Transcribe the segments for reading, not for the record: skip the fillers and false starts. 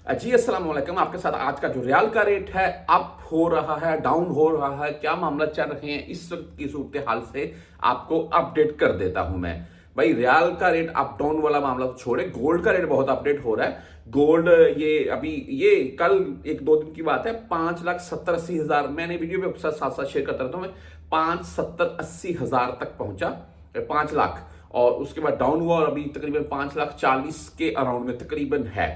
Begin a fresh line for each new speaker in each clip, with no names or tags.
जी अस्सलाम वालेकुम। आपके साथ आज का जो रियाल का रेट है अप हो रहा है, डाउन हो रहा है, क्या मामला चल रहे हैं इस वक्त की सूरत हाल से आपको अपडेट कर देता हूं मैं। भाई रियाल का रेट अप डाउन वाला मामला तो छोड़े, गोल्ड का रेट बहुत अपडेट हो रहा है। गोल्ड ये अभी ये कल एक दो दिन की बात है, 5,70,80,000 मैंने वीडियो पे साथ साथ शेयर करता रहता हूं मैं। 5,70,80,000 तक पहुंचा, 5 लाख, और उसके बाद डाउन हुआ और अभी तकरीबन 5,40,000 के अराउंड में तकरीबन है।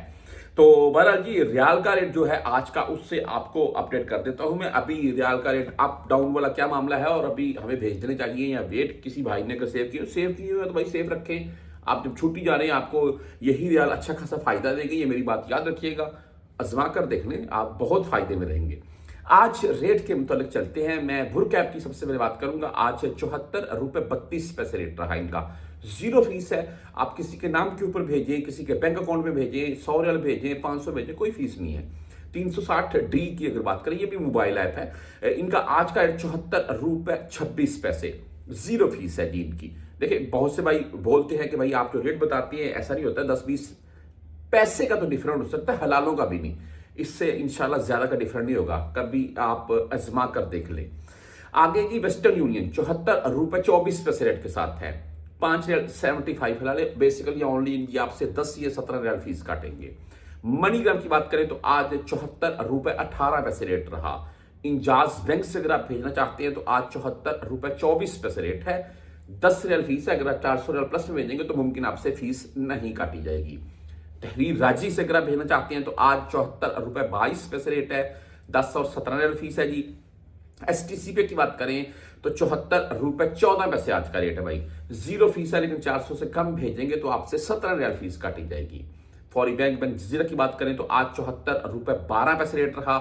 तो बहरहाल जी रियाल का रेट जो है आज का, उससे आपको अपडेट कर देता हूं मैं। अभी रियाल का रेट अप डाउन वाला क्या मामला है और अभी हमें भेज देने चाहिए या वेट, किसी भाई ने अगर सेव किए हो तो भाई सेव रखें। आप जब छुट्टी जा रहे हैं आपको यही रियाल अच्छा खासा फायदा देंगे, ये मेरी बात याद रखिएगा। आजमा कर देख लें, आप बहुत फायदे में रहेंगे। आज रेट के मुतालिक चलते हैं। मैं भुर कैप की सबसे पहले बात करूंगा। आज 74 रुपए 32 पैसे रेट रहा इनका। जीरो फीस है। आप किसी के नाम के ऊपर भेजें, किसी के बैंक अकाउंट में भेजें, 100 रियल भेजें, 500 भेजें, कोई फीस नहीं है। 360D की अगर बात करें, ये भी मोबाइल ऐप है। इनका आज का 74 रुपए 26 पैसे, जीरो फीस है जी इनकी। देखिए बहुत से भाई बोलते हैं कि भाई आप जो रेट बताती हैं ऐसा नहीं होता, 10-20 पैसे का तो डिफरेंट हो सकता है, हलालों का भी नहीं। इससे इंशाल्लाह ज्यादा का डिफरेंट नहीं होगा, कभी आप आजमा कर देख लें। आगे जी वेस्टर्न यूनियन 74 रुपए 24 पैसे रेट के साथ है। 5,75 फिलहाल, बेसिकली ओनली इनकी आपसे 10 या 17 रियाल फीस काटेंगे। मनीग्राम की बात करें तो आज 74 रुपए 18 पैसे रेट रहा। इंजाज बैंक से अगर आप भेजना चाहते हैं तो आज 74 रुपए 24 पैसे रेट है। 10 रियल फीस है। अगर आप 400 रियल प्लस में भेजेंगे तो मुमकिन आपसे फीस नहीं काटी जाएगी। तहरीर राजी से अगर आप भेजना चाहते हैं तो आज 74 रुपए 22 पैसे रेट है। 10 और 17 रियल फीस है जी। एसटीसी पे की बात करें तो 74 रुपए 14 पैसे आज का रेट है भाई। जीरो फीस है, लेकिन 400 से कम भेजेंगे तो आपसे 17 रियल फीस काटी जाएगी। फौरी बैंक जजीरा की बात करें तो आज 74 रुपए 12 पैसे रेट रहा,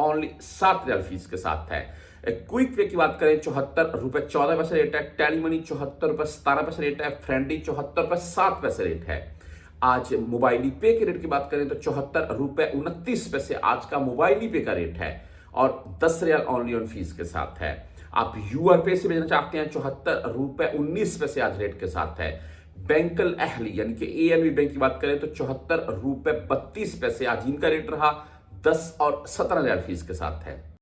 ओनली 7 रियल फीस के साथ है। क्विक पे की बात करें 74 रुपए 14 पैसे रेट है। टेली मनी 74 रुपए 17 पैसे रेट है। फ्रेंडी 74 रुपए 7 पैसे रेट है। आज मोबाइली पे के रेट की बात करें तो 74 रुपए 29 पैसे आज का मोबाइली पे का रेट है, और 10 रियाल ओनली ऑन फीस के साथ है। आप यूआर पे से भेजना चाहते हैं 74 रुपए 19 पैसे आज रेट के साथ है। बैंकल अहली यानी कि एएनबी बैंक की बात करें तो 74 रुपए 32 पैसे आज इनका रेट रहा, 10 और 17 रियाल फीस के साथ है।